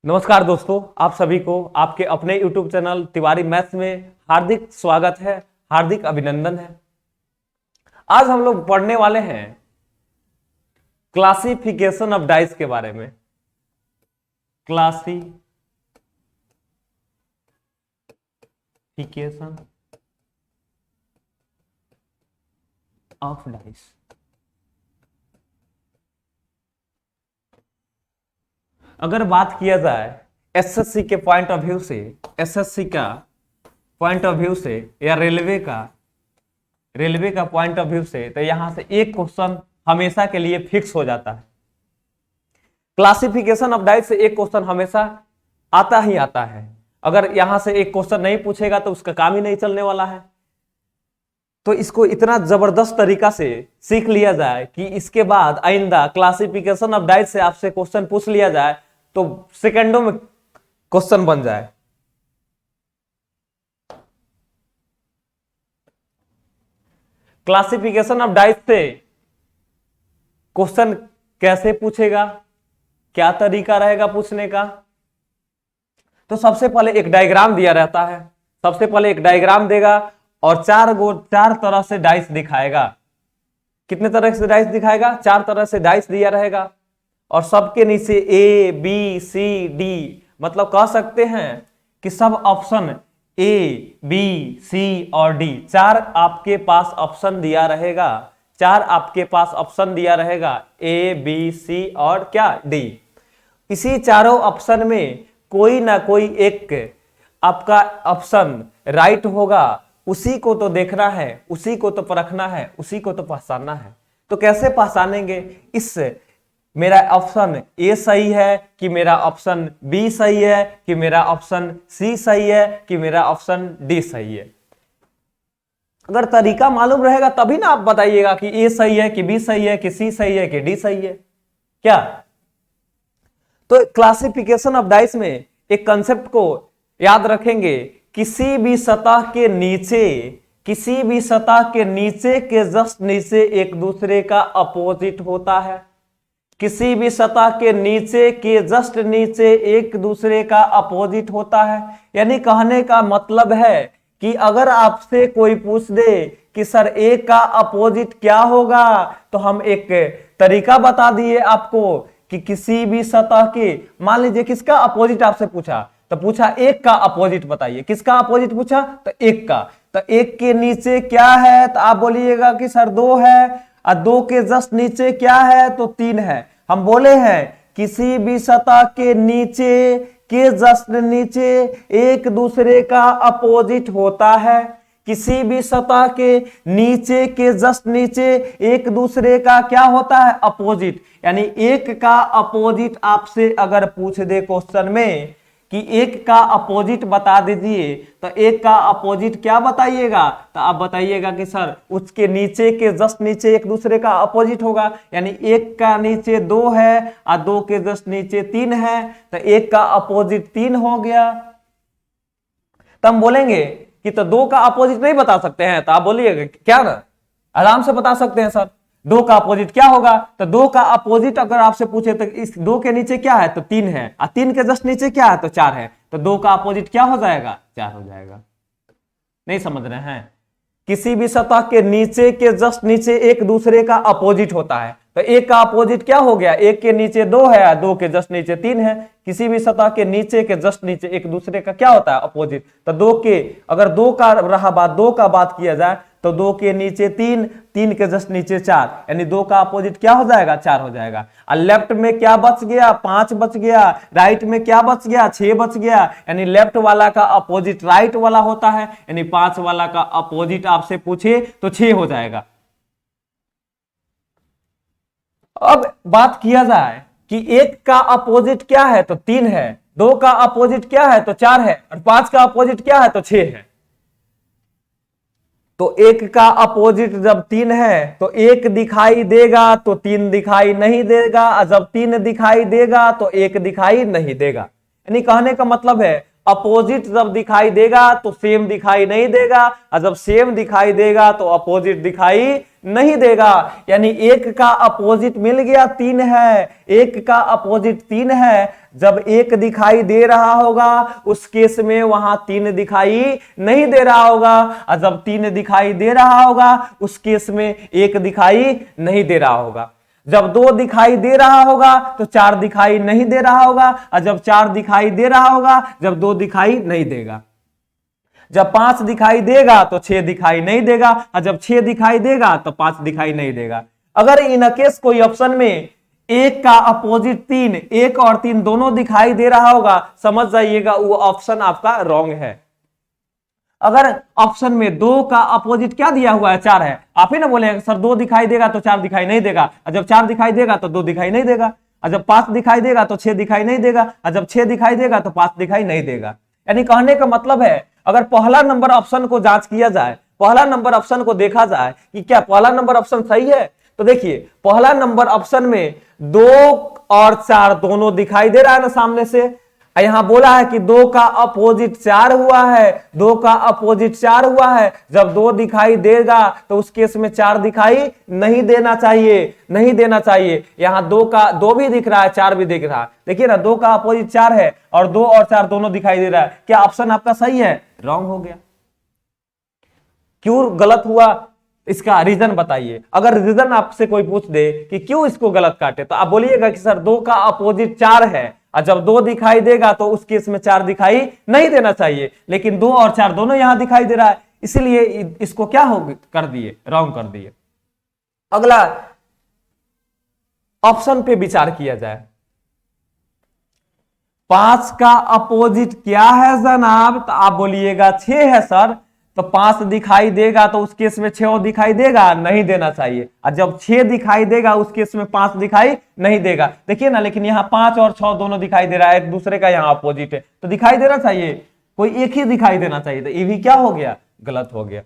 नमस्कार दोस्तों, आप सभी को आपके अपने YouTube चैनल तिवारी मैथ्स में हार्दिक स्वागत है, हार्दिक अभिनंदन है। आज हम लोग पढ़ने वाले हैं क्लासिफिकेशन ऑफ डाइस के बारे में। Classification of dice. अगर बात किया जाए एसएससी के पॉइंट ऑफ व्यू से, एसएससी का पॉइंट ऑफ व्यू से या रेलवे का पॉइंट ऑफ व्यू से, तो यहां से एक क्वेश्चन हमेशा के लिए फिक्स हो जाता है। क्लासिफिकेशन ऑफ डाइस से एक क्वेश्चन हमेशा आता ही आता है। अगर यहां से एक क्वेश्चन नहीं पूछेगा तो उसका काम ही नहीं चलने वाला है। तो इसको इतना जबरदस्त तरीका से सीख लिया जाए कि इसके बाद आइंदा क्लासिफिकेशन ऑफ डाइस से आपसे क्वेश्चन पूछ लिया जाए तो सेकंडों में क्वेश्चन बन जाए। क्लासिफिकेशन ऑफ डाइस से क्वेश्चन कैसे पूछेगा, क्या तरीका रहेगा पूछने का? तो सबसे पहले एक डायग्राम दिया रहता है। सबसे पहले एक डायग्राम देगा और चार तरह से डाइस दिखाएगा। कितने तरह से डाइस दिखाएगा? 4 तरह से डाइस दिया रहेगा और सबके नीचे ए बी सी डी, मतलब कह सकते हैं कि सब ऑप्शन ए बी सी और डी, 4 आपके पास ऑप्शन दिया रहेगा। 4 आपके पास ऑप्शन दिया रहेगा, ए बी सी और क्या डी। इसी चारों ऑप्शन में कोई ना कोई एक आपका ऑप्शन राइट होगा। उसी को तो देखना है, उसी को तो परखना है, उसी को तो पहचानना है। तो कैसे पहचानेंगे इस मेरा ऑप्शन ए सही है कि मेरा ऑप्शन बी सही है कि मेरा ऑप्शन सी सही है कि मेरा ऑप्शन डी सही है? अगर तरीका मालूम रहेगा तभी ना आप बताइएगा कि ए सही है कि बी सही है कि सी सही है कि डी सही है। क्या? तो क्लासिफिकेशन ऑफ डाइस में एक कंसेप्ट को याद रखेंगे। किसी भी सतह के नीचे के जस्ट नीचे एक दूसरे का अपोजिट होता है। किसी भी सतह के नीचे के जस्ट नीचे एक दूसरे का अपोजिट होता है। यानी कहने का मतलब है कि अगर आपसे कोई पूछ दे कि सर ए का अपोजिट क्या होगा, तो हम एक तरीका बता दिए आपको कि किसी भी सतह के, मान लीजिए किसका अपोजिट आपसे पूछा, तो पूछा एक का अपोजिट बताइए। किसका अपोजिट पूछा? तो एक का। तो एक के नीचे क्या है? तो आप बोलिएगा कि सर 2 है। और 2 के जस्ट नीचे क्या है? तो 3 है। हम बोले हैं किसी भी सतह के नीचे के जस्ट नीचे एक दूसरे का अपोजिट होता है। किसी भी सतह के नीचे के जस्ट नीचे एक दूसरे का क्या होता है? अपोजिट। यानी एक का अपोजिट आपसे अगर पूछ दे क्वेश्चन में कि एक का अपोजिट बता दीजिए, तो एक का अपोजिट क्या बताइएगा? तो आप बताइएगा कि सर उसके नीचे के जस्ट नीचे एक दूसरे का अपोजिट होगा। यानी एक का नीचे 2 है और 2 के जस्ट नीचे 3 है, तो एक का अपोजिट 3 हो गया। तो हम बोलेंगे कि तो 2 का अपोजिट नहीं बता सकते हैं? तो आप बोलिएगा क्या ना, आराम से बता सकते हैं सर। 2 का अपोजिट क्या होगा? तो 2 का अपोजिट अगर आपसे पूछे तो इस 2 के नीचे क्या है? तो 3 है। और 3 के जस्ट नीचे क्या है? तो 4 है। तो 2 का अपोजिट क्या हो जाएगा? 4 हो जाएगा। नहीं समझ रहे हैं? किसी भी सतह के नीचे के जस्ट नीचे एक दूसरे का अपोजिट होता है। तो एक का अपोजिट क्या हो गया? एक के नीचे 2 है और 2 के जस्ट नीचे 3 है। किसी भी सतह के नीचे के जस्ट नीचे एक दूसरे का क्या होता है? अपोजिट। तो 2 के, अगर 2 का रहा बात, 2 का बात किया जाए तो 2 के नीचे 3, 3 के जस्ट नीचे 4, यानी 2 का अपोजिट क्या हो जाएगा? 4 हो जाएगा। और लेफ्ट में क्या बच गया? 5 बच गया। राइट में क्या बच गया? 6 बच गया। यानी लेफ्ट वाला का अपोजिट राइट वाला होता है। यानी 5 वाला का अपोजिट आपसे पूछे तो 6 हो जाएगा। अब बात किया जाए कि 1 का अपोजिट क्या है? तो 3 है। 2 का अपोजिट क्या है? तो 4 है। और 5 का अपोजिट क्या है? तो 6 है। तो 1 का अपोजिट जब 3 है तो 1 दिखाई देगा तो 3 दिखाई नहीं देगा, और जब 3 दिखाई देगा तो 1 दिखाई नहीं देगा। यानी कहने का मतलब है अपोजिट जब दिखाई देगा तो सेम दिखाई नहीं देगा, और जब सेम दिखाई देगा तो अपोजिट दिखाई नहीं देगा। यानी एक का अपोजिट मिल गया 3 है, एक का अपोजिट 3 है, जब एक दिखाई दे रहा होगा उस केस में वहां 3 दिखाई नहीं दे रहा होगा, और जब 3 दिखाई दे रहा होगा उस केस में 1 दिखाई नहीं दे रहा होगा। जब 2 दिखाई दे रहा होगा तो 4 दिखाई नहीं दे रहा होगा, और जब 4 दिखाई दे रहा होगा जब 2 दिखाई नहीं देगा। जब 5 दिखाई देगा तो 6 दिखाई नहीं देगा, और जब 6 दिखाई देगा तो 5 दिखाई नहीं देगा। अगर इन केस कोई ऑप्शन में एक का अपोजिट 3, 1 और 3 दोनों दिखाई दे रहा होगा, समझ जाइएगा वो ऑप्शन आपका रॉन्ग है। अगर ऑप्शन में 2 का अपोजिट क्या दिया हुआ है 4 है, आप ही ना बोलेंगे सर 2 दिखाई देगा तो 4 दिखाई नहीं देगा, और जब 4 दिखाई देगा तो 2 दिखाई नहीं देगा, और जब 5 दिखाई देगा तो 6 दिखाई नहीं देगा, और जब 6 दिखाई देगा तो 5 दिखाई नहीं देगा। यानी कहने का मतलब है अगर पहला नंबर ऑप्शन को जांच किया जाए, पहला नंबर ऑप्शन को देखा जाए कि क्या पहला नंबर ऑप्शन सही है, तो देखिए पहला नंबर ऑप्शन में 2 और 4 दोनों दिखाई दे रहा है ना सामने से। यहां बोला है कि 2 का अपोजिट 4 हुआ है, 2 का अपोजिट 4 हुआ है, जब 2 दिखाई देगा तो उस केस में 4 दिखाई नहीं देना चाहिए, नहीं देना चाहिए। यहां 2 भी दिख रहा है, 4 भी दिख रहा है। देखिए ना 2 का अपोजिट 4 है और 2 और 4 दोनों दिखाई दे रहा है। क्या ऑप्शन आपका सही है? रॉन्ग हो गया। क्यों गलत हुआ इसका रीजन बताइए। अगर रीजन आपसे कोई पूछ दे कि क्यों इसको गलत काटे, तो आप बोलिएगा कि सर 2 का अपोजिट 4 है, और जब 2 दिखाई देगा तो उस केस में 4 दिखाई नहीं देना चाहिए, लेकिन 2 और 4 दोनों यहां दिखाई दे रहा है, इसलिए इसको क्या हो कर दिए, रॉन्ग कर दिए। अगला ऑप्शन पे विचार किया जाए। 5 का अपोजिट क्या है जनाब, तो आप बोलिएगा 6 है सर, तो 5 दिखाई देगा तो उस केस में 6 दिखाई देगा, नहीं देना चाहिए, और जब 6 दिखाई देगा उस केस में 5 दिखाई नहीं देगा। देखिए ना, लेकिन यहाँ 5 और 6 दोनों दिखाई दे रहा है, एक दूसरे का यहाँ अपोजिट है, तो दिखाई देना चाहिए, कोई एक ही दिखाई देना चाहिए, तो ये भी क्या हो गया, गलत हो गया।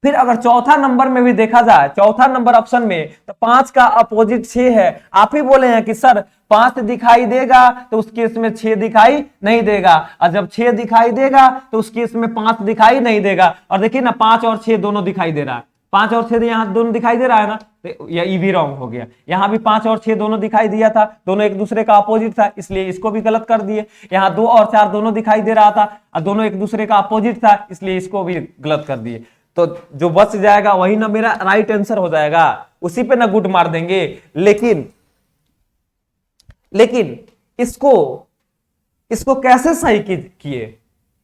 फिर अगर चौथा नंबर में भी देखा जाए, चौथा नंबर ऑप्शन में, तो 5 का अपोजिट 6 है। आप ही बोले हैं कि सर 5 दिखाई देगा तो उस केस में 6 दिखाई नहीं देगा, और जब 6 दिखाई देगा तो उस केस में 5 दिखाई नहीं देगा। और देखिए ना 5 और 6 दोनों दिखाई दे रहा है, 5 और 6 यहाँ दोनों दिखाई दे रहा है ना, तो ये भी रॉन्ग हो गया। यहाँ भी 5 और 6 दोनों दिखाई दिया था, दोनों एक दूसरे का अपोजिट था, इसलिए इसको भी गलत कर दिए। यहाँ 2 और 4 दोनों दिखाई दे रहा था और दोनों एक दूसरे का अपोजिट था, इसलिए इसको भी गलत कर दिए। तो जो बच जाएगा वही ना मेरा राइट आंसर हो जाएगा, उसी पे ना गुड मार देंगे। लेकिन इसको कैसे सही किए,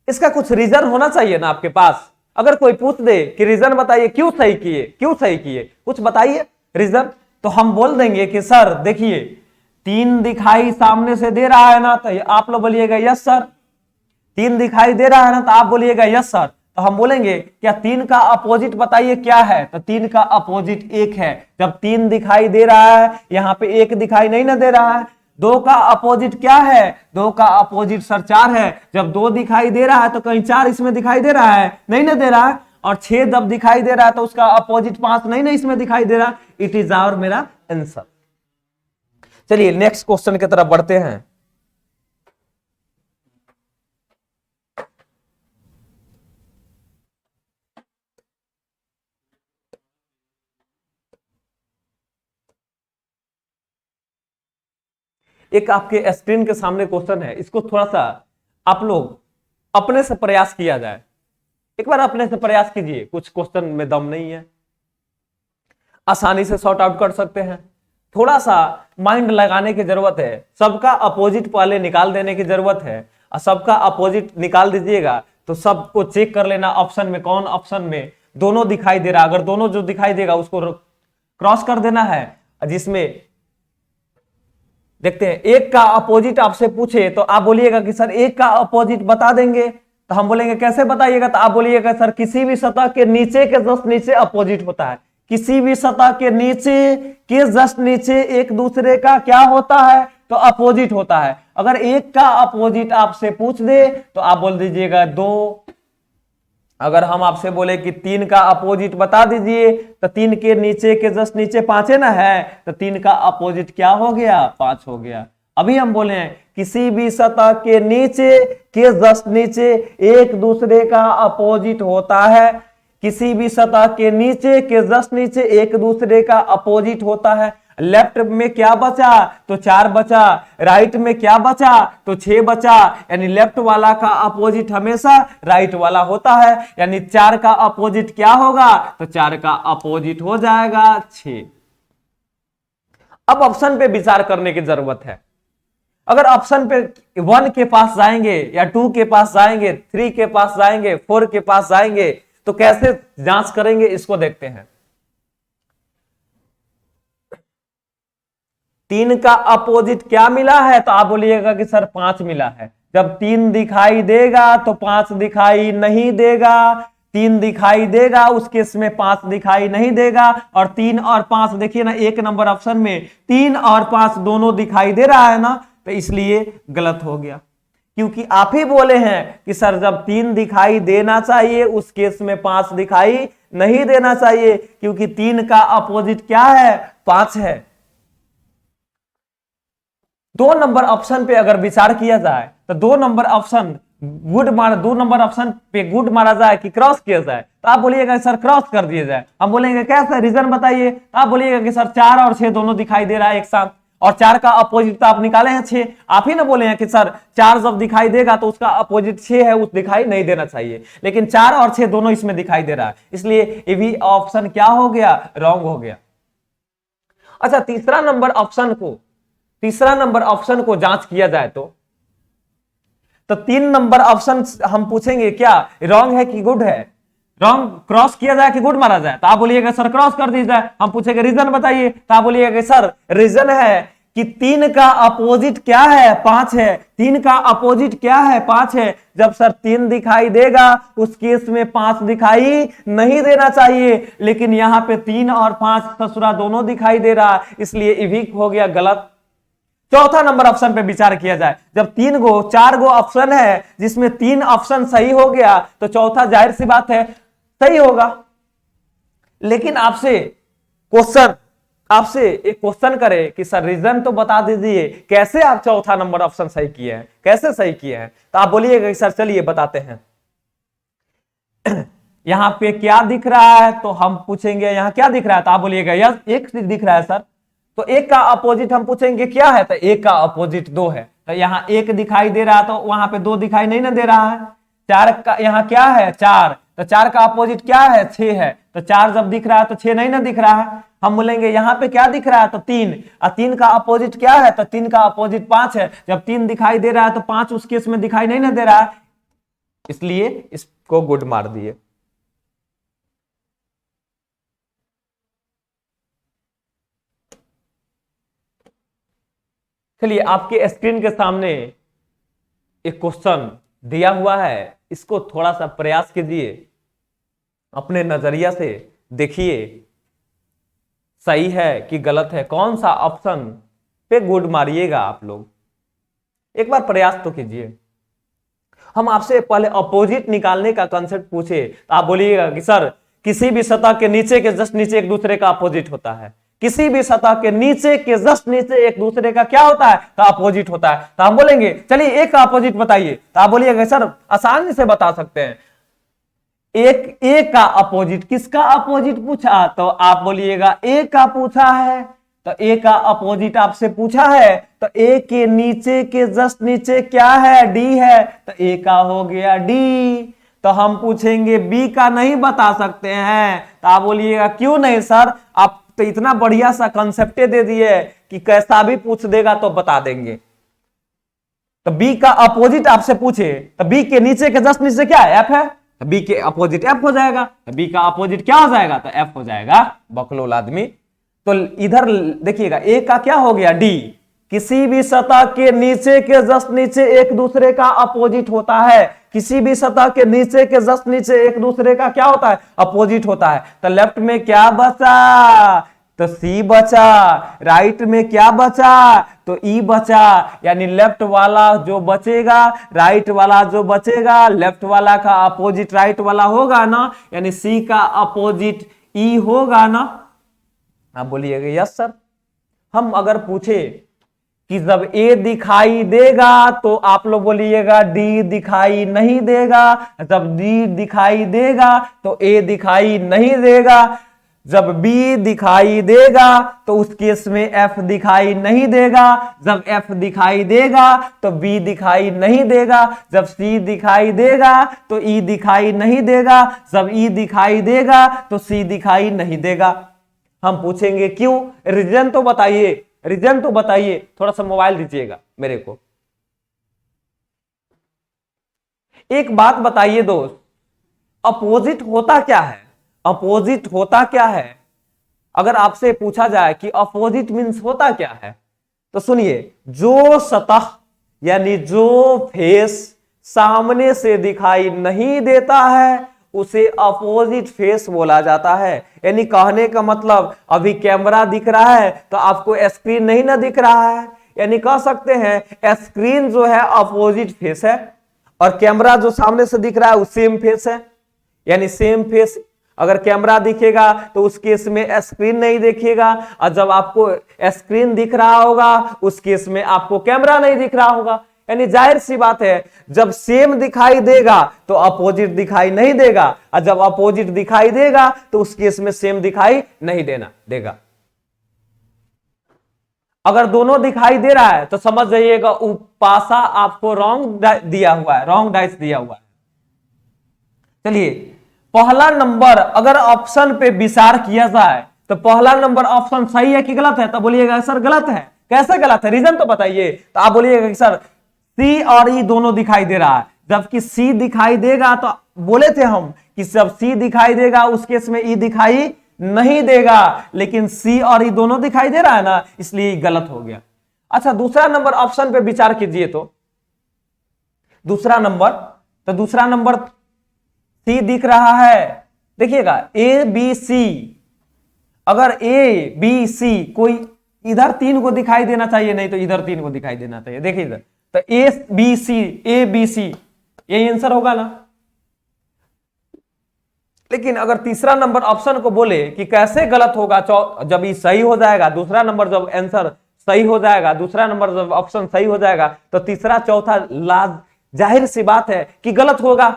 इसका कुछ रीजन होना चाहिए ना आपके पास। अगर कोई पूछ दे कि रीजन बताइए क्यों सही किए, क्यों सही किए, कुछ बताइए रीजन, तो हम बोल देंगे कि सर देखिए 3 दिखाई सामने से दे रहा है ना, तो आप लोग बोलिएगा यस सर। 3 दिखाई दे रहा है ना, तो आप बोलिएगा यस सर। तो हम बोलेंगे क्या 3 का अपोजिट बताइए क्या है, तो 3 का अपोजिट 1 है। जब 3 दिखाई दे रहा है, यहां पे 1 दिखाई नहीं ना दे रहा है। 2 का अपोजिट क्या है, 2 का अपोजिट सर 4 है। जब 2 दिखाई दे रहा है तो कहीं 4 इसमें दिखाई दे रहा है, नहीं ना दे रहा है। और 6 जब दिखाई दे रहा है तो उसका अपोजिट 5 नहीं ना इसमें दिखाई दे रहा। इट इज आवर मेरा आंसर। चलिए नेक्स्ट क्वेश्चन की तरफ बढ़ते हैं। एक आपके स्क्रीन के सामने क्वेश्चन है, इसको थोड़ा सा आप लोग अपने से प्रयास किया जाए। एक बार अपने से प्रयास कीजिए, कुछ क्वेश्चन में दम नहीं है, आसानी से सॉर्ट आउट कर सकते हैं। थोड़ा सा माइंड लगाने की जरूरत है, सबका अपोजिट पहले निकाल देने की जरूरत है, और सबका अपोजिट निकाल दीजिएगा तो सबको चेक कर लेना ऑप्शन में कौन ऑप्शन में दोनों दिखाई दे रहा। अगर दोनों जो दिखाई देगा उसको क्रॉस कर देना है, जिसमें देखते हैं 1 का अपोजिट आपसे पूछे तो आप बोलिएगा कि सर 1 का अपोजिट बता देंगे, तो हम बोलेंगे कैसे बताइएगा, तो आप बोलिएगा सर किसी भी सतह के नीचे के जस्ट नीचे अपोजिट होता है, किसी भी सतह के नीचे के जस्ट नीचे एक दूसरे का क्या होता है, तो अपोजिट होता है। अगर 1 का अपोजिट आपसे पूछ दे तो आप बोल दीजिएगा 2। अगर हम आपसे बोले कि 3 का अपोजिट बता दीजिए, तो 3 के नीचे के जस्ट नीचे 5 है ना है, तो 3 का अपोजिट क्या हो गया, 5 हो गया। अभी हम बोले हैं किसी भी सतह के नीचे के जस्ट नीचे एक दूसरे का अपोजिट होता है, किसी भी सतह के नीचे के जस्ट नीचे एक दूसरे का अपोजिट होता है। लेफ्ट में क्या बचा तो 4 बचा, राइट में क्या बचा तो 6 बचा, यानी लेफ्ट वाला का अपोजिट हमेशा राइट वाला होता है, यानी 4 का अपोजिट क्या होगा तो 4 का अपोजिट हो जाएगा 6। अब ऑप्शन पे विचार करने की जरूरत है। अगर ऑप्शन पे 1 के पास जाएंगे या 2 के पास जाएंगे, 3 के पास जाएंगे, 4 के पास जाएंगे तो कैसे जांच करेंगे इसको देखते हैं। 3 का अपोजिट क्या मिला है तो आप बोलिएगा कि सर 5 मिला है। जब 3 दिखाई देगा तो 5 दिखाई नहीं देगा, 3 दिखाई देगा उस केस में 5 दिखाई नहीं देगा, और 3 और 5 देखिए ना, 1 नंबर ऑप्शन में 3 और 5 दोनों दिखाई दे रहा है ना, तो इसलिए गलत हो गया। क्योंकि आप ही बोले हैं कि सर जब 3 दिखाई देना चाहिए उस केस में 5 दिखाई नहीं देना चाहिए, क्योंकि 3 का अपोजिट क्या है 5 है। 2 नंबर ऑप्शन पे अगर विचार किया जाए तो 2 नंबर ऑप्शन गुड मार, 2 नंबर ऑप्शन पे गुड मारा जाए कि क्रॉस किया जाए, तो आप बोलिएगा सर क्रॉस कर दिया जाए। हम बोलेंगे कैसे, रीजन बताइए, तो आप बोलिएगा कि सर 4 और 6 दोनों दिखाई दे रहा है एक साथ, और 4 का अपोजिट तो आप निकाले हैं 6। आप ही ना बोले हैं कि सर 4 जब दिखाई देगा तो उसका अपोजिट 6 है, उस दिखाई नहीं देना चाहिए, लेकिन 4 और 6 दोनों इसमें दिखाई दे रहा है, इसलिए ये भी ऑप्शन क्या हो गया, रॉन्ग हो गया। अच्छा, तीसरा नंबर ऑप्शन को जांच किया जाए तो 3 नंबर ऑप्शन हम पूछेंगे क्या रॉन्ग है कि गुड है। रॉन्ग क्रॉस किया जाए कि गुड मारा जाए, तो आप बोलिएगा सर क्रॉस कर दिया जाए। हम पूछेंगे रीजन बताइए, तो आप बोलिएगा सर रीजन है कि 3 का अपोजिट क्या है 5 है, 3 का अपोजिट क्या है 5 है। जब सर 3 दिखाई देगा उस केस में 5 दिखाई नहीं देना चाहिए, लेकिन यहां पे 3 और 5 ससुरा दोनों दिखाई दे रहा है, इसलिए इविक हो गया गलत। चौथा नंबर ऑप्शन पे विचार किया जाए, जब 4 गो ऑप्शन है जिसमें 3 ऑप्शन सही हो गया तो चौथा जाहिर सी बात है सही होगा। लेकिन आपसे एक क्वेश्चन करे कि सर रीजन तो बता दीजिए, कैसे आप चौथा नंबर ऑप्शन सही किए हैं, कैसे सही किए हैं, तो आप बोलिएगा कि सर चलिए बताते हैं। यहां पे क्या दिख रहा है तो हम पूछेंगे यहां क्या दिख रहा है, तो आप बोलिएगा यस 1 दिख रहा है सर, तो 1 का अपोजिट हम पूछेंगे क्या है, तो 1 का अपोजिट 2 है, तो यहां 1 दिखाई दे रहा है तो वहां पे 2 दिखाई नहीं ना दे रहा है। 4 का यहां क्या है 4, तो 4 का अपोजिट क्या है 6 है, तो 4 जब दिख रहा है तो 6 नहीं ना दिख रहा है। हम बोलेंगे यहां पे क्या दिख रहा है तो 3, और 3 का अपोजिट क्या है, तो 3 का अपोजिट 5 है। जब 3 दिखाई दे रहा है तो 5 उस केस में दिखाई नहीं ना दे रहा है, इसलिए इसको गुड मार दिए। चलिए, आपके स्क्रीन के सामने एक क्वेश्चन दिया हुआ है, इसको थोड़ा सा प्रयास कीजिए, अपने नजरिया से देखिए सही है कि गलत है, कौन सा ऑप्शन पे गुड मारिएगा आप लोग, एक बार प्रयास तो कीजिए। हम आपसे पहले अपोजिट निकालने का कंसेप्ट पूछे तो आप बोलिएगा कि सर किसी भी सतह के नीचे के जस्ट नीचे एक दूसरे का अपोजिट होता है, किसी भी सतह के नीचे के जस्ट नीचे एक दूसरे का क्या होता है तो अपोजिट होता है। तो हम बोलेंगे चलिए 1 का अपोजिट बताइए, तो आप बोलिएगा सर आसानी से बता सकते हैं, एक का अपोजिट, किसका अपोजिट पूछा, तो आप बोलिएगा ए का पूछा है, तो ए का अपोजिट आपसे पूछा है, तो ए के नीचे के जस्ट नीचे क्या है डी है, तो ए का हो गया डी। तो हम पूछेंगे बी का नहीं बता सकते हैं, तो आप बोलिएगा क्यों नहीं सर, आप तो इतना बढ़िया सा कंसेप्ट दे दिए कि कैसा भी पूछ देगा तो बता देंगे। तो बी का अपोजिट आपसे पूछे तो बी के नीचे के जस्ट नीचे क्या है एफ है, तो बी के अपोजिट एफ हो जाएगा, तो बी का अपोजिट क्या हो जाएगा तो एफ हो जाएगा, बकलोल आदमी। तो इधर देखिएगा ए का क्या हो गया डी, किसी भी सतह के नीचे के जस्ट नीचे एक दूसरे का अपोजिट होता है, किसी भी सतह के नीचे के जस्ट नीचे एक दूसरे का क्या होता है अपोजिट होता है। तो लेफ्ट में क्या बचा तो सी बचा, राइट में क्या बचा तो ई बचा, यानी लेफ्ट वाला जो बचेगा राइट वाला जो बचेगा, लेफ्ट वाला का अपोजिट राइट वाला होगा ना, यानी सी का अपोजिट ई होगा ना। आप बोलिएगा यस सर। हम अगर पूछे कि जब ए दिखाई देगा तो आप लोग बोलिएगा डी दिखाई नहीं देगा, जब डी दिखाई देगा तो ए दिखाई नहीं देगा, जब बी दिखाई देगा तो उस केस में एफ दिखाई नहीं देगा, जब एफ दिखाई देगा तो बी दिखाई नहीं देगा, जब सी दिखाई देगा तो ई दिखाई नहीं देगा, जब ई दिखाई देगा तो सी दिखाई नहीं देगा। हम पूछेंगे क्यों, रीजन तो बताइए, रीजन तो बताइए। थोड़ा सा मोबाइल दीजिएगा मेरे को। एक बात बताइए दोस्त, अपोजिट होता क्या है? अपोजिट होता क्या है? अगर आपसे पूछा जाए कि अपोजिट मीन्स होता क्या है, तो सुनिए, जो सतह यानी जो फेस सामने से दिखाई नहीं देता है उसे अपोजिट फेस बोला जाता है। यानी कहने का मतलब, अभी कैमरा दिख रहा है तो आपको स्क्रीन नहीं ना दिख रहा है, यानी कह सकते हैं स्क्रीन जो है अपोजिट फेस है और कैमरा जो सामने से दिख रहा है वो सेम फेस है। यानी सेम फेस, अगर कैमरा दिखेगा तो उस केस में स्क्रीन नहीं दिखेगा, और जब आपको स्क्रीन दिख रहा होगा उस केस में आपको कैमरा नहीं दिख रहा होगा। यानी जाहिर सी बात है, जब सेम दिखाई देगा तो अपोजिट दिखाई नहीं देगा, और जब अपोजिट दिखाई देगा तो उस केस में सेम दिखाई नहीं देगा। अगर दोनों दिखाई दे रहा है तो समझ जाइएगा पासा आपको रॉन्ग दिया हुआ है, रॉन्ग डाइस दिया हुआ है। चलिए, पहला नंबर अगर ऑप्शन पे विचार किया जाए तो पहला नंबर ऑप्शन सही है कि गलत है? तो बोलिएगा सर गलत है। कैसे गलत है, रीजन तो बताइए। तो आप बोलिएगा कि सर सी और ई दोनों दिखाई दे रहा है, जबकि सी दिखाई देगा तो बोले थे हम कि जब सी दिखाई देगा उस केस में ई दिखाई नहीं देगा, लेकिन सी और ई दोनों दिखाई दे रहा है ना, इसलिए गलत हो गया। अच्छा, दूसरा नंबर ऑप्शन पे विचार कीजिए। तो दूसरा नंबर सी दिख रहा है, देखिएगा ए बी सी, अगर ए बी सी कोई इधर 3 को दिखाई देना चाहिए, नहीं तो इधर 3 को दिखाई देना चाहिए। देखिए इधर तो ए बी सी ये आंसर होगा ना। लेकिन अगर तीसरा नंबर ऑप्शन को बोले कि कैसे गलत होगा, जब ये सही हो जाएगा, दूसरा नंबर जब आंसर सही हो जाएगा, दूसरा नंबर जब ऑप्शन सही हो जाएगा तो तीसरा चौथा जाहिर सी बात है कि गलत होगा।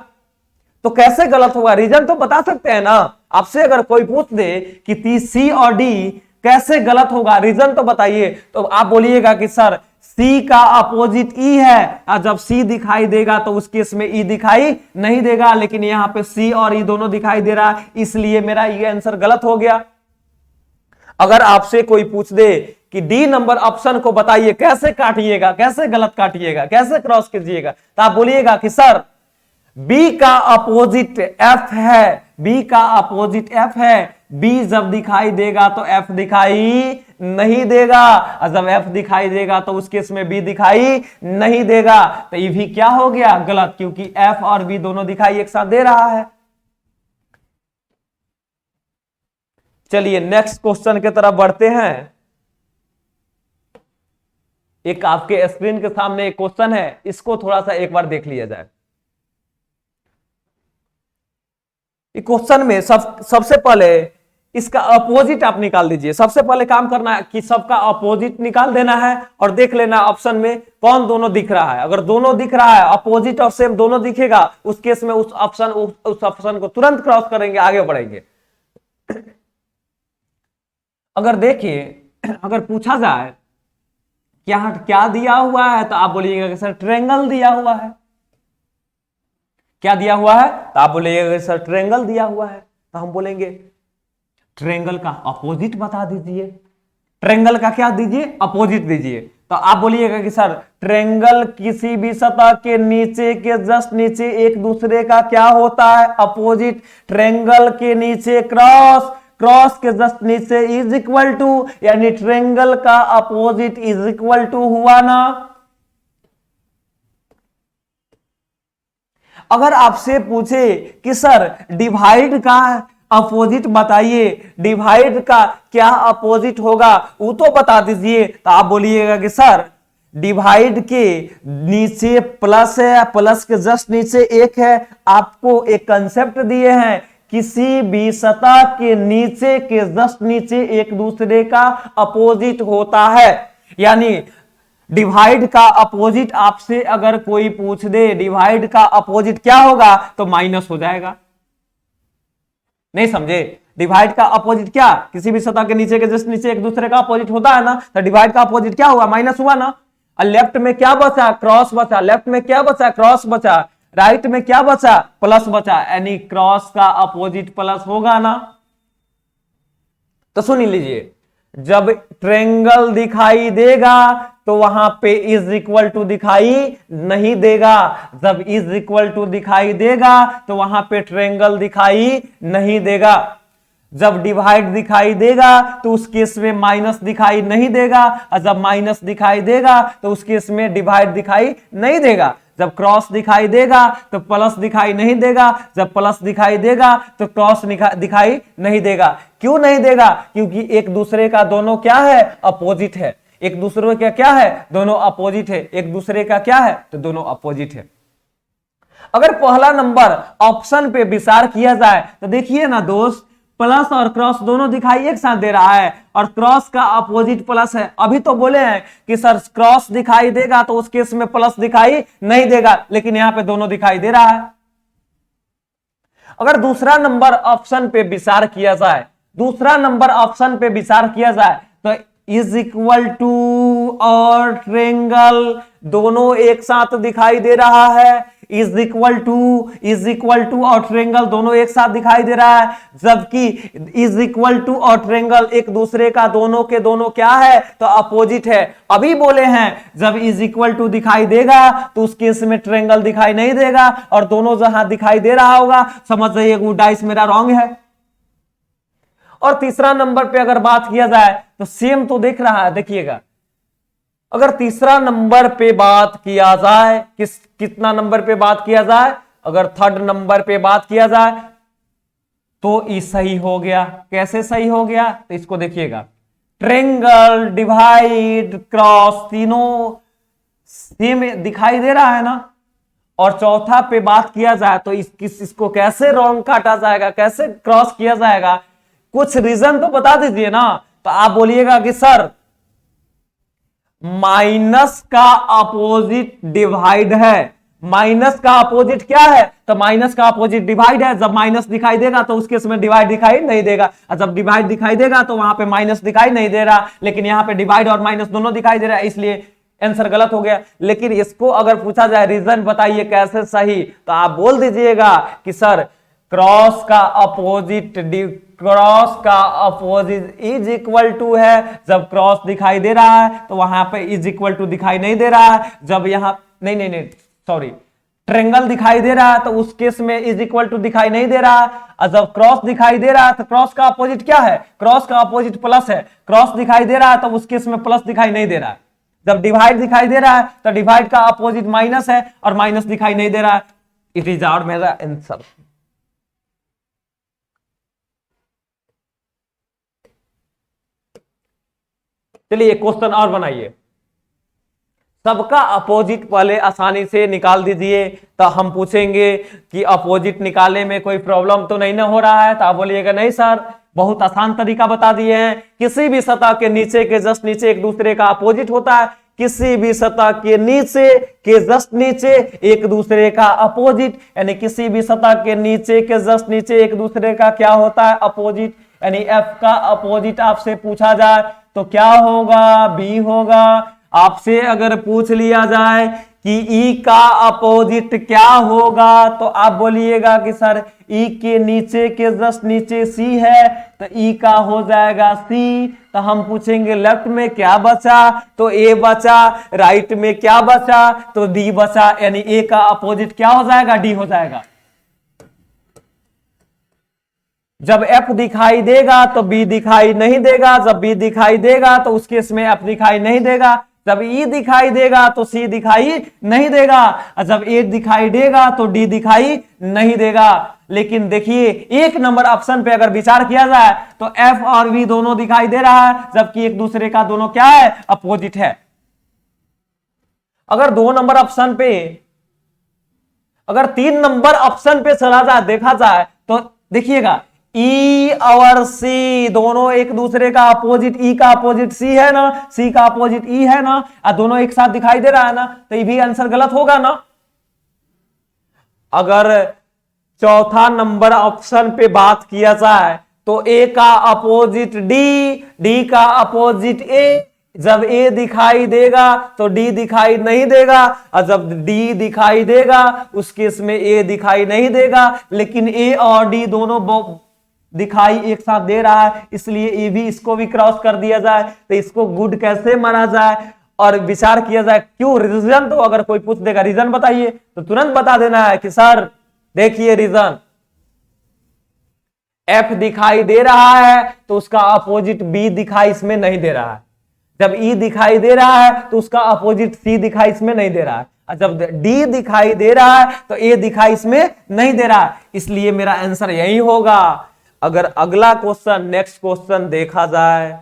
तो कैसे गलत होगा, रीजन तो बता सकते हैं ना। आपसे अगर कोई पूछ दे कि सी और डी कैसे गलत होगा, रीजन तो बताइए, तो आप बोलिएगा कि सर सी का अपोजिट ई है, और जब सी दिखाई देगा तो उस केस में ई दिखाई नहीं देगा, लेकिन यहां पे सी और ई दोनों दिखाई दे रहा है, इसलिए मेरा ये आंसर गलत हो गया। अगर आपसे कोई पूछ दे कि डी नंबर ऑप्शन को बताइए कैसे काटिएगा, कैसे गलत काटिएगा, कैसे क्रॉस कीजिएगा, तो आप बोलिएगा कि सर बी का अपोजिट एफ है, बी का अपोजिट एफ है, बी जब दिखाई देगा तो एफ दिखाई नहीं देगा, और जब एफ दिखाई देगा तो उस केस में बी दिखाई नहीं देगा। तो ये भी क्या हो गया, गलत, क्योंकि एफ और बी दोनों दिखाई एक साथ दे रहा है। चलिए नेक्स्ट क्वेश्चन की तरफ बढ़ते हैं। एक आपके स्क्रीन के सामने एक क्वेश्चन है, इसको थोड़ा सा एक बार देख लिया जाए। क्वेश्चन में सबसे पहले इसका अपोजिट आप निकाल दीजिए। सबसे पहले काम करना है कि सबका अपोजिट निकाल देना है और देख लेना ऑप्शन में कौन दोनों दिख रहा है। अगर दोनों दिख रहा है, अपोजिट और सेम दोनों दिखेगा, उस केस में उस ऑप्शन को तुरंत क्रॉस करेंगे, आगे बढ़ेंगे। अगर देखिए, अगर पूछा जाए क्या दिया हुआ है, तो आप बोलिएगा कि सर ट्रायंगल दिया हुआ है। क्या दिया हुआ है, तो आप बोलेंगे सर ट्रायंगल दिया हुआ है, तो हम बोलेंगे ट्रायंगल का अपोजिट बता दीजिए। ट्रायंगल का क्या दीजिए, अपोजिट दीजिए। तो आप बोलिएगा कि सर ट्रायंगल किसी भी सतह के नीचे के जस्ट नीचे एक दूसरे का क्या होता है, अपोजिट। ट्रायंगल के नीचे क्रॉस, क्रॉस के जस्ट नीचे इज इक्वल टू, यानी ट्रायंगल का अपोजिट इज इक्वल टू हुआ ना। अगर आपसे पूछे कि सर डिवाइड का अपोजिट बताइए, डिवाइड का क्या अपोजिट होगा, वो तो बता दीजिए। तो आप बोलिएगा कि सर डिवाइड के नीचे प्लस है, प्लस के जस्ट नीचे एक है। आपको एक कंसेप्ट दिए हैं, किसी भी सतह के नीचे के जस्ट नीचे एक दूसरे का अपोजिट होता है। यानी डिवाइड का अपोजिट आपसे अगर कोई पूछ दे, डिवाइड का अपोजिट क्या होगा, तो माइनस हो जाएगा। नहीं समझे? डिवाइड का अपोजिट क्या, किसी भी सतह के नीचे के जस्ट नीचे एक दूसरे का अपोजिट होता है ना, तो डिवाइड का अपोजिट क्या हुआ, माइनस हुआ ना। और लेफ्ट में क्या बचा, क्रॉस बचा, लेफ्ट में क्या बचा, क्रॉस बचा, राइट में क्या बचा, प्लस बचा, यानी क्रॉस का अपोजिट प्लस होगा ना। तो सुन लीजिए, जब ट्रेंगल दिखाई देगा तो वहां पे इज इक्वल टू दिखाई नहीं देगा, जब इज इक्वल टू दिखाई देगा तो वहां पे ट्रेंगल दिखाई नहीं देगा, जब डिवाइड दिखाई देगा तो उस केस में माइनस दिखाई नहीं देगा, और जब माइनस दिखाई देगा तो उस केस में डिवाइड दिखाई नहीं देगा, जब क्रॉस दिखाई देगा तो प्लस दिखाई नहीं देगा, जब प्लस दिखाई देगा तो क्रॉस दिखाई नहीं देगा। क्यों नहीं देगा, क्योंकि एक दूसरे का दोनों क्या है, अपोजिट है। एक दूसरे का क्या है, दोनों अपोजिट है। एक दूसरे का क्या है, तो दोनों अपोजिट है। अगर पहला नंबर ऑप्शन पे विचार किया जाए तो देखिए ना दोस्त, प्लस और क्रॉस दोनों दिखाई एक साथ दे रहा है, और क्रॉस का अपोजिट प्लस है। अभी तो बोले हैं कि सर क्रॉस दिखाई देगा तो उस केस में प्लस दिखाई नहीं देगा, लेकिन यहां पे दोनों दिखाई दे रहा है। अगर दूसरा नंबर ऑप्शन पे विचार किया जाए, दूसरा नंबर ऑप्शन पे विचार किया जाए तो इज इक्वल टू और ट्रेंगल दोनों एक साथ दिखाई दे रहा है, इज इक्वल टू और ट्रेंगल दोनों एक साथ दिखाई दे रहा है, जबकि इज इक्वल टू और ट्रेंगल एक दूसरे का दोनों के दोनों क्या है, तो अपोजिट है। अभी बोले हैं जब इज इक्वल टू दिखाई देगा तो उस केस में ट्रेंगल दिखाई नहीं देगा, और दोनों जहां दिखाई दे रहा होगा समझ जाइए वो डाइस मेरा रॉन्ग है। और तीसरा नंबर पे अगर बात किया जाए तो सेम तो देख रहा है, देखिएगा अगर तीसरा नंबर पे बात किया जाए, कितना नंबर पे बात किया जाए, अगर थर्ड नंबर पे बात किया जाए तो ये सही हो गया। कैसे सही हो गया, तो इसको देखिएगा, ट्रेंगल डिवाइड क्रॉस तीनों सेम दिखाई दे रहा है ना। और चौथा पे बात किया जाए तो इसको कैसे रॉन्ग काटा जाएगा, कैसे क्रॉस किया जाएगा, कुछ रीजन तो बता दीजिए ना। तो आप बोलिएगा कि सर माइनस का अपोजिट डिवाइड है। माइनस का अपोजिट क्या है, तो माइनस का अपोजिट डिवाइड है। जब माइनस दिखाई देगा तो उसके समय डिवाइड दिखाई नहीं देगा, और जब डिवाइड दिखाई देगा तो वहां पे माइनस दिखाई नहीं दे रहा, लेकिन यहां पे डिवाइड और माइनस दोनों दिखाई दे रहा है, इसलिए आंसर गलत हो गया। लेकिन इसको अगर पूछा जाए रीजन बताइए कैसे सही, तो आप बोल दीजिएगा कि सर क्रॉस का अपोजिट इज इक्वल टू है। जब क्रॉस दिखाई दे रहा है तो वहां पे इज इक्वल टू दिखाई नहीं दे रहा है। जब यहां नहीं सॉरी, ट्रेंगल दिखाई दे रहा है तो उस केस में इज इक्वल टू दिखाई नहीं दे रहा है। और जब क्रॉस दिखाई दे रहा है तो क्रॉस का अपोजिट क्या है, क्रॉस का अपोजिट प्लस है। क्रॉस दिखाई दे रहा है तो उस केस में प्लस दिखाई नहीं दे रहा है। जब डिवाइड दिखाई दे रहा है तो डिवाइड का अपोजिट माइनस है, और माइनस दिखाई नहीं दे रहा है। इट इज आवर मेरा आंसर। चलिए एक क्वेश्चन और बनाइए। सबका अपोजिट पहले आसानी से निकाल दीजिए, तो हम पूछेंगे कि अपोजिट निकालने में कोई प्रॉब्लम तो नहीं ना हो रहा है। तो आप बोलिएगा नहीं सर, बहुत आसान तरीका बता दिए हैं। किसी भी सतह के नीचे के जस्ट नीचे एक दूसरे का अपोजिट होता है। किसी भी सतह के नीचे के जस्ट नीचे एक दूसरे का अपोजिट, यानी किसी भी सतह के नीचे के जस्ट नीचे एक दूसरे का क्या होता है, अपोजिट। यानी एफ का अपोजिट आपसे पूछा जाए तो क्या होगा, बी होगा। आपसे अगर पूछ लिया जाए कि ई का अपोजिट क्या होगा, तो आप बोलिएगा कि सर ई के नीचे के जस्ट नीचे सी है, तो ई का हो जाएगा सी। तो हम पूछेंगे लेफ्ट में क्या बचा, तो ए बचा। राइट में क्या बचा, तो डी बचा। यानी ए का अपोजिट क्या हो जाएगा, डी हो जाएगा। जब एफ दिखाई देगा तो बी दिखाई नहीं देगा, जब बी दिखाई देगा तो उस केस में एफ दिखाई नहीं देगा। जब ई दिखाई देगा तो सी दिखाई नहीं देगा, और जब ए दिखाई देगा तो डी दिखाई नहीं देगा। लेकिन देखिए एक नंबर ऑप्शन पे अगर विचार किया जाए तो एफ और वी दोनों दिखाई दे रहा है, जबकि एक दूसरे का दोनों क्या है, अपोजिट है। अगर 2 नंबर ऑप्शन पे, अगर 3 नंबर ऑप्शन पे चला जाए, देखा जाए तो देखिएगा ई और सी दोनों एक दूसरे का अपोजिट, ई का अपोजिट सी है ना, सी का अपोजिट ई है ना, और दोनों एक साथ दिखाई दे रहा है ना, तो ये भी आंसर गलत होगा ना। अगर चौथा नंबर ऑप्शन पे बात किया जाए तो ए का अपोजिट डी, डी का अपोजिट ए, जब ए दिखाई देगा तो डी दिखाई नहीं देगा, और जब डी दिखाई देगा उस केस में ए दिखाई नहीं देगा, लेकिन ए और डी दोनों दिखाई एक साथ दे रहा है, इसलिए ए भी इसको भी क्रॉस कर दिया जाए। तो इसको गुड कैसे माना जाए और विचार किया जाए, क्यों रीजन, तो अगर कोई पूछ देगा रीजन बताइए तो तुरंत बता देना है कि सर देखिए रीजन, एफ दिखाई दे रहा है तो उसका अपोजिट बी दिखाई इसमें नहीं दे रहा है, जब ई दिखाई दे रहा है तो उसका अपोजिट सी दिखाई इसमें नहीं दे रहा है, और जब डी दिखाई दे रहा है तो ए दिखाई इसमें नहीं दे रहा है, इसलिए मेरा आंसर यही होगा। अगर अगला क्वेश्चन, नेक्स्ट क्वेश्चन देखा जाए,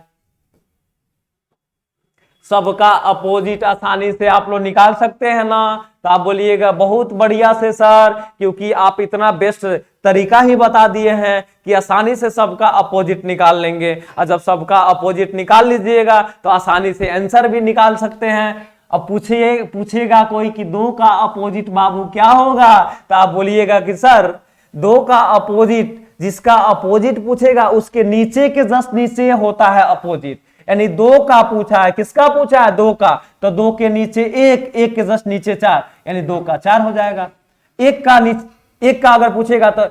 सबका अपोजिट आसानी से आप लोग निकाल सकते हैं ना, तो आप बोलिएगा बहुत बढ़िया से सर, क्योंकि आप इतना बेस्ट तरीका ही बता दिए हैं कि आसानी से सबका अपोजिट निकाल लेंगे, और जब सबका अपोजिट निकाल लीजिएगा तो आसानी से आंसर भी निकाल सकते हैं। अब पूछेगा कोई कि दो का अपोजिट बाबू क्या होगा, तो आप बोलिएगा कि सर दो का अपोजिट, जिसका अपोजिट पूछेगा उसके नीचे के जस्ट नीचे होता है अपोजिट, यानी दो का पूछा है, किसका पूछा है, दो का, तो दो के नीचे एक, एक के जस्ट नीचे चार, यानी दो का चार हो जाएगा। एक का अगर पूछेगा तो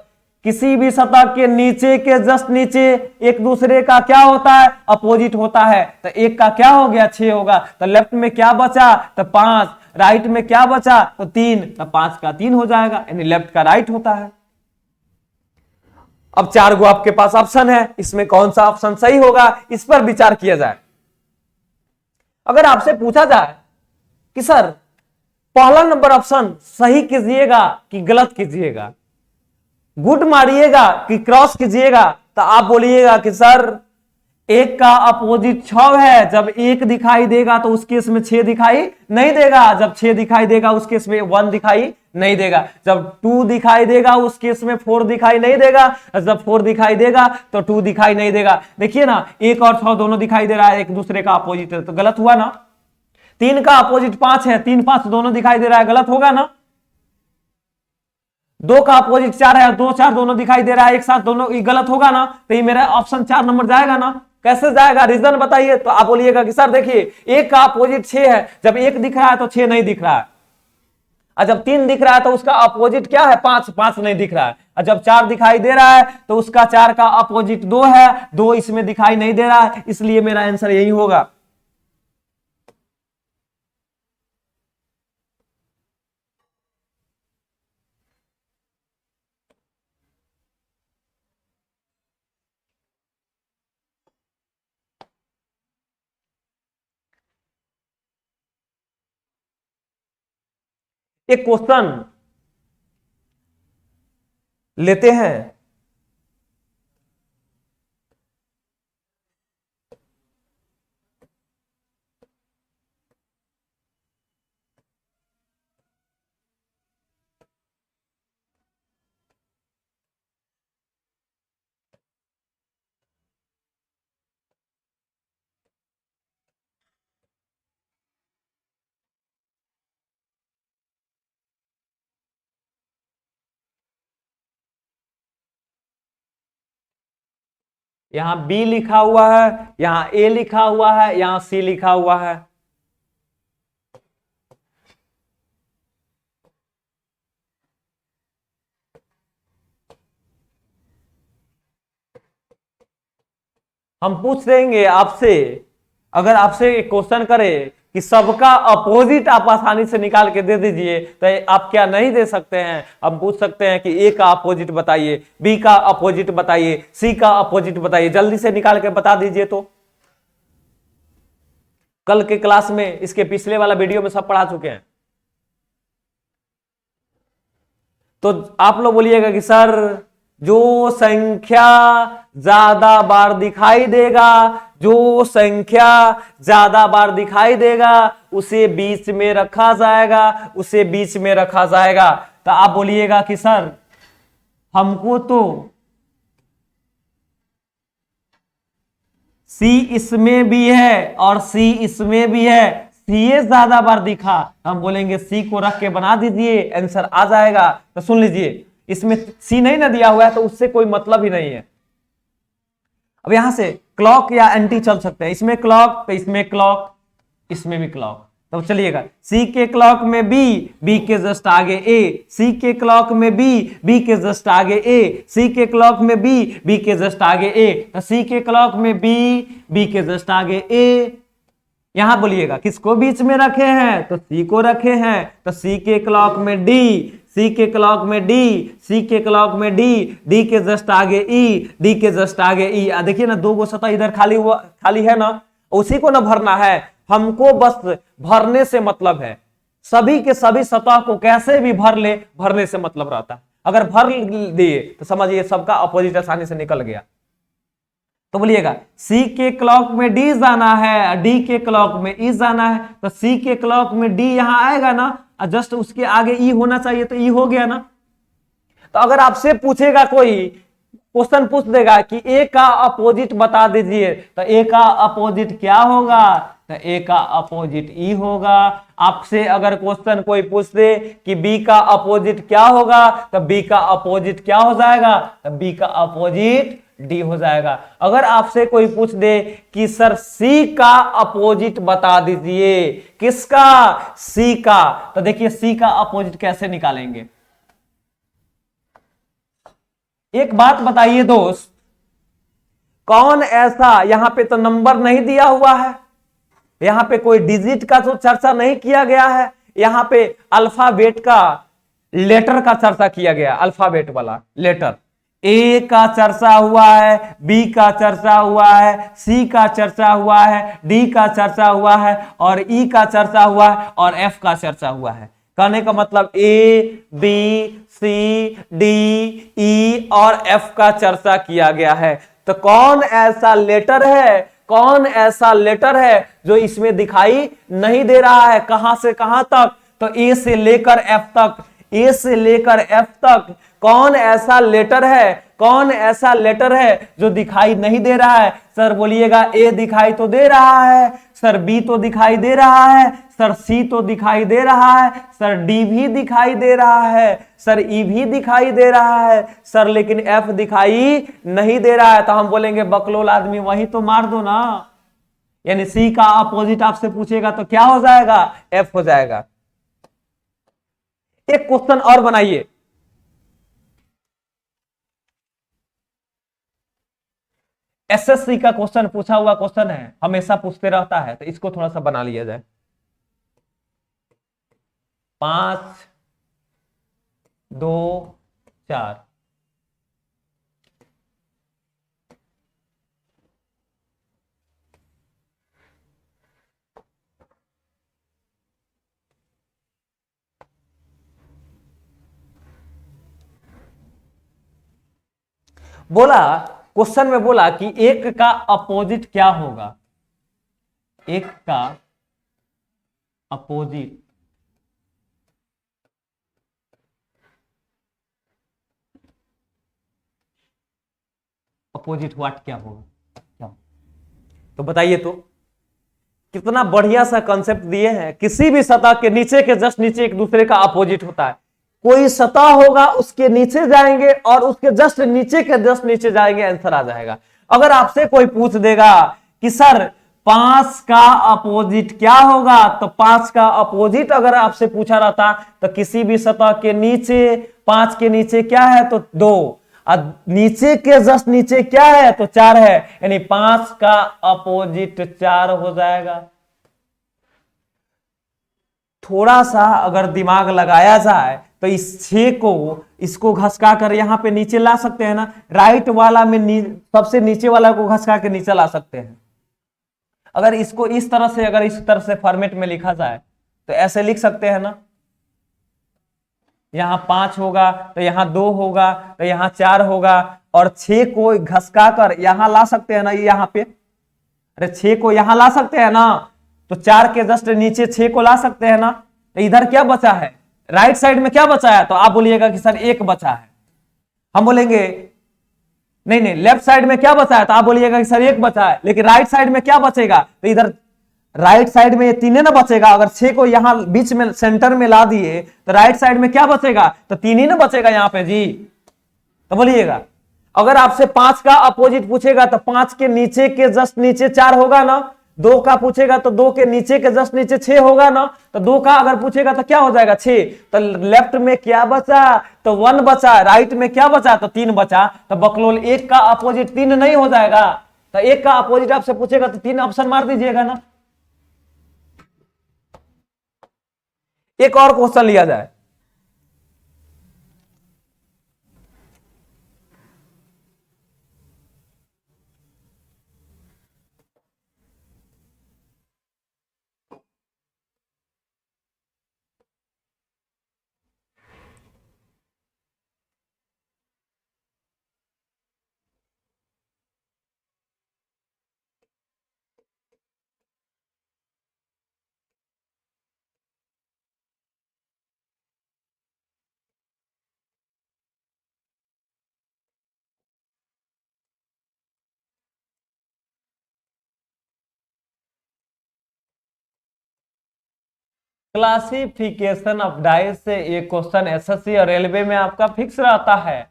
किसी भी सतह के नीचे के जस्ट नीचे एक दूसरे का क्या होता है, अपोजिट होता है, तो एक का क्या हो गया, 6 होगा, तो लेफ्ट में क्या बचा, तो 5, राइट में क्या बचा, तो 3, तो 5 का 3 हो जाएगा, यानी लेफ्ट का राइट होता है। अब 4 गो आपके पास ऑप्शन है, इसमें कौन सा ऑप्शन सही होगा, इस पर विचार किया जाए। अगर आपसे पूछा जाए कि सर पहला नंबर ऑप्शन सही कीजिएगा कि गलत कीजिएगा, गुड मारिएगा कि क्रॉस कीजिएगा, तो आप बोलिएगा कि सर एक का अपोजिट 6 है, जब एक दिखाई देगा तो उस केस में 6 दिखाई नहीं देगा, जब 6 दिखाई देगा उस केस में 1 दिखाई नहीं देगा, जब 2 दिखाई देगा उस केस में 4 दिखाई नहीं देगा, जब 4 दिखाई देगा तो 2 दिखाई नहीं देगा। देखिए ना, 1 और 6 दोनों दिखाई दे रहा है, एक दूसरे का अपोजिट है, तो गलत हुआ ना। 3 का अपोजिट 5 है, 3 5 दोनों दिखाई दे रहा है, गलत होगा ना। 2 का अपोजिट 4 है, 2 4 दोनों दिखाई दे रहा है एक साथ, दोनों ये गलत होगा ना, तो ये मेरा ऑप्शन 4 नंबर जाएगा ना। कैसे जाएगा, रीजन बताइए, तो आप बोलिएगा कि सर देखिए 1 का अपोजिट 6 है, जब 1 दिख रहा है तो 6 नहीं दिख रहा है, और जब 3 दिख रहा है तो उसका अपोजिट क्या है, 5 5 नहीं दिख रहा है, और जब 4 दिखाई दे रहा है तो उसका 4 का अपोजिट 2 है, 2 इसमें दिखाई नहीं दे रहा है, इसलिए मेरा आंसर यही होगा। एक क्वेश्चन लेते हैं, यहां बी लिखा हुआ है, यहां ए लिखा हुआ है, यहां सी लिखा हुआ है। हम पूछ देंगे आपसे, अगर आपसे एक क्वेश्चन करे कि सबका अपोजिट आप आसानी से निकाल के दे दीजिए, तो आप क्या नहीं दे सकते हैं, हम पूछ सकते हैं कि ए का अपोजिट बताइए, बी का अपोजिट बताइए, सी का अपोजिट बताइए, जल्दी से निकाल के बता दीजिए। तो कल के क्लास में, इसके पिछले वाला वीडियो में सब पढ़ा चुके हैं, तो आप लोग बोलिएगा कि सर जो संख्या ज्यादा बार दिखाई देगा, जो संख्या ज्यादा बार दिखाई देगा उसे बीच में रखा जाएगा, उसे बीच में रखा जाएगा। तो आप बोलिएगा कि सर हमको तो सी इसमें भी है और सी इसमें भी है, सी ज्यादा बार दिखा, हम बोलेंगे सी को रख के बना दीजिए, आंसर आ जाएगा। तो सुन लीजिए, इसमें सी नहीं ना दिया हुआ है तो उससे कोई मतलब ही नहीं है। अब यहां से क्लॉक या एंटी चल सकते हैं, इसमें क्लॉक तो इसमें क्लॉक, इसमें भी क्लॉक। तो चलिएगा, सी के क्लॉक में बी, बी के जस्ट आगे ए, सी के क्लॉक में बी, बी के जस्ट आगे ए, सी के क्लॉक में बी, बी के जस्ट आगे ए। तो सी के क्लॉक में बी, बी के जस्ट आगे ए। यहां बोलिएगा किसको बीच में रखे हैं, तो सी को रखे हैं, तो सी के क्लॉक में डी, सी के क्लॉक में डी, सी के क्लॉक में डी, डी के जस्ट आगे ई, डी के जस्ट आगे ई। देखिए ना, दो गो सतह इधर खाली है ना, उसी को ना भरना है हमको, बस भरने से मतलब है। सभी के सभी सतह को कैसे भी भर ले, भरने से मतलब रहता है। अगर भर दिए तो समझिए सबका अपोजिट आसानी से निकल गया। तो बोलिएगा सी के क्लॉक में डी जाना है, डी के क्लॉक में ई जाना है, तो सी के क्लॉक में डी यहां आएगा ना, जस्ट उसके आगे ई होना चाहिए, तो ई हो गया ना। तो अगर आपसे पूछेगा कोई क्वेश्चन पूछ देगा कि ए का अपोजिट बता दीजिए, तो ए का अपोजिट क्या होगा, तो ए का अपोजिट ई होगा। आपसे अगर क्वेश्चन कोई पूछ दे कि बी का अपोजिट क्या होगा, तो बी का अपोजिट क्या हो जाएगा, तो बी का अपोजिट डी हो जाएगा। अगर आपसे कोई पूछ दे कि सर सी का अपोजिट बता दीजिए, किसका, सी का, तो देखिए सी का अपोजिट कैसे निकालेंगे। एक बात बताइए दोस्त, कौन ऐसा, यहां पे तो नंबर नहीं दिया हुआ है, यहां पे कोई डिजिट का तो चर्चा नहीं किया गया है, यहां पे अल्फाबेट का, लेटर का चर्चा किया गया, अल्फाबेट वाला लेटर। ए का चर्चा हुआ है, बी का चर्चा हुआ है, सी का चर्चा हुआ है, डी का चर्चा हुआ है, और ई का चर्चा हुआ है, और एफ का चर्चा हुआ है। कहने का मतलब ए, बी, सी, डी, ई और एफ का चर्चा किया गया है। तो कौन ऐसा लेटर है, कौन ऐसा लेटर है जो इसमें दिखाई नहीं दे रहा है, कहां से कहां तक, तो ए से लेकर एफ तक, ए से लेकर एफ तक कौन ऐसा लेटर है, कौन ऐसा लेटर है जो दिखाई नहीं दे रहा है। सर बोलिएगा ए दिखाई तो दे रहा है, सर बी तो दिखाई दे रहा है, सर सी तो दिखाई दे रहा है, सर डी भी दिखाई दे रहा है, सर ई भी दिखाई दे रहा है, सर लेकिन एफ दिखाई नहीं दे रहा है। तो हम बोलेंगे बकलोल आदमी वही तो मार दो ना, यानी सी का अपोजिट आपसे पूछेगा तो क्या हो जाएगा, एफ हो जाएगा। एक क्वेश्चन और बनाइए, एसएससी का क्वेश्चन पूछा हुआ क्वेश्चन है, हमेशा पूछते रहता है, तो इसको थोड़ा सा बना लिया जाए। 5, 2, 4। बोला, क्वेश्चन में बोला कि एक का अपोजिट क्या होगा, एक का अपोजिट अपोजिट व्हाट क्या होगा, क्या? तो बताइए तो, कितना बढ़िया सा कंसेप्ट दिए हैं। किसी भी सतह के नीचे के जस्ट नीचे एक दूसरे का अपोजिट होता है। कोई सतह होगा उसके नीचे जाएंगे और उसके जस्ट नीचे के जस्ट नीचे जाएंगे, आंसर आ जाएगा। अगर आपसे कोई पूछ देगा कि सर 5 का अपोजिट क्या होगा, तो 5 का अपोजिट अगर आपसे पूछा रहता तो किसी भी सतह के नीचे, 5 के नीचे क्या है तो 2, और नीचे के जस्ट नीचे क्या है तो 4 है, यानी 5 का अपोजिट 4 हो जाएगा। थोड़ा सा अगर दिमाग लगाया जाए तो इस 6 को, इसको घसका कर यहां पे नीचे ला सकते हैं ना, राइट वाला में सबसे नीचे वाला को घसका के नीचे ला सकते हैं। अगर इसको इस तरह से, अगर इस तरह से फॉर्मेट में लिखा जाए तो ऐसे लिख सकते हैं ना, यहां 5 होगा तो यहां 2 होगा तो यहां 4 होगा, और 6 को घसका कर यहां ला सकते हैं ना, ये यहां पे, अरे 6 को यहां ला सकते हैं ना, तो 4 के जस्ट नीचे 6 को ला सकते हैं ना। तो इधर क्या बचा है, राइट साइड में क्या बचा है, तो आप बोलिएगा कि सर 1 बचा है। हम बोलेंगे नहीं नहीं, लेफ्ट साइड में क्या बचा है? तो आप बोलिएगा कि सर एक बचा है, लेकिन राइट साइड में क्या बचेगा? तो इधर राइट साइड में ये तीन ना बचेगा। अगर 6 को यहां बीच में सेंटर में ला दिए तो राइट साइड में क्या बचेगा? तो 3 ही ना बचेगा यहां पे जी। तो बोलिएगा, अगर आपसे 5 का अपोजिट पूछेगा तो 5 के नीचे के जस्ट नीचे 4 होगा ना। 2 का पूछेगा तो 2 के नीचे के जस्ट नीचे 6 होगा ना। तो 2 का अगर पूछेगा तो क्या हो जाएगा? 6। तो लेफ्ट में क्या बचा? तो 1 बचा। राइट में क्या बचा? तो 3 बचा। तो बकलोल 1 का अपोजिट 3 नहीं हो जाएगा। तो 1 का अपोजिट आपसे पूछेगा तो 3 ऑप्शन मार दीजिएगा ना। एक और क्वेश्चन लिया जाए। क्लासिफिकेशन ऑफ डाइस से एक क्वेश्चन एसएससी और रेलवे में आपका फिक्स रहता है,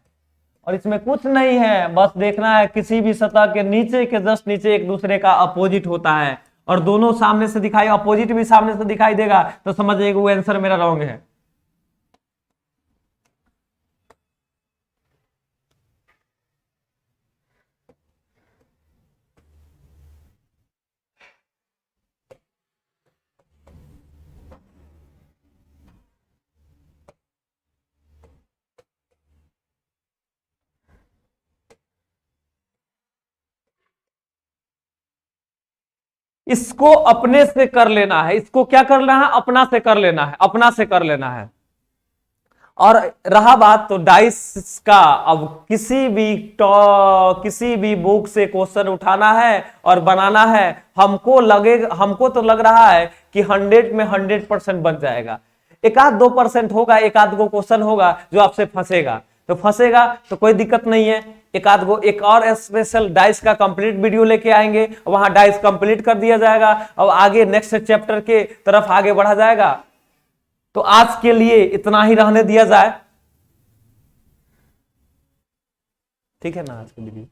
और इसमें कुछ नहीं है, बस देखना है किसी भी सतह के नीचे के जस्ट नीचे एक दूसरे का अपोजिट होता है, और दोनों सामने से दिखाई, अपोजिट भी सामने से दिखाई देगा तो समझिएगा वो आंसर मेरा रॉन्ग है। इसको अपने से कर लेना है, इसको क्या करना है? अपना से कर लेना है, अपना से कर लेना है। और रहा बात तो डाइस का, अब किसी भी बुक से क्वेश्चन उठाना है और बनाना है, हमको तो लग रहा है कि 100 में 100% बन जाएगा। एक आध 2% होगा, एक आध गो क्वेश्चन होगा जो आपसे फंसेगा, तो फंसेगा तो कोई दिक्कत नहीं है। एक आध गो एक और स्पेशल डाइस का कंप्लीट वीडियो लेके आएंगे, वहां डाइस कंप्लीट कर दिया जाएगा और आगे नेक्स्ट चैप्टर के तरफ आगे बढ़ा जाएगा। तो आज के लिए इतना ही रहने दिया जाए, ठीक है ना आज के लिए।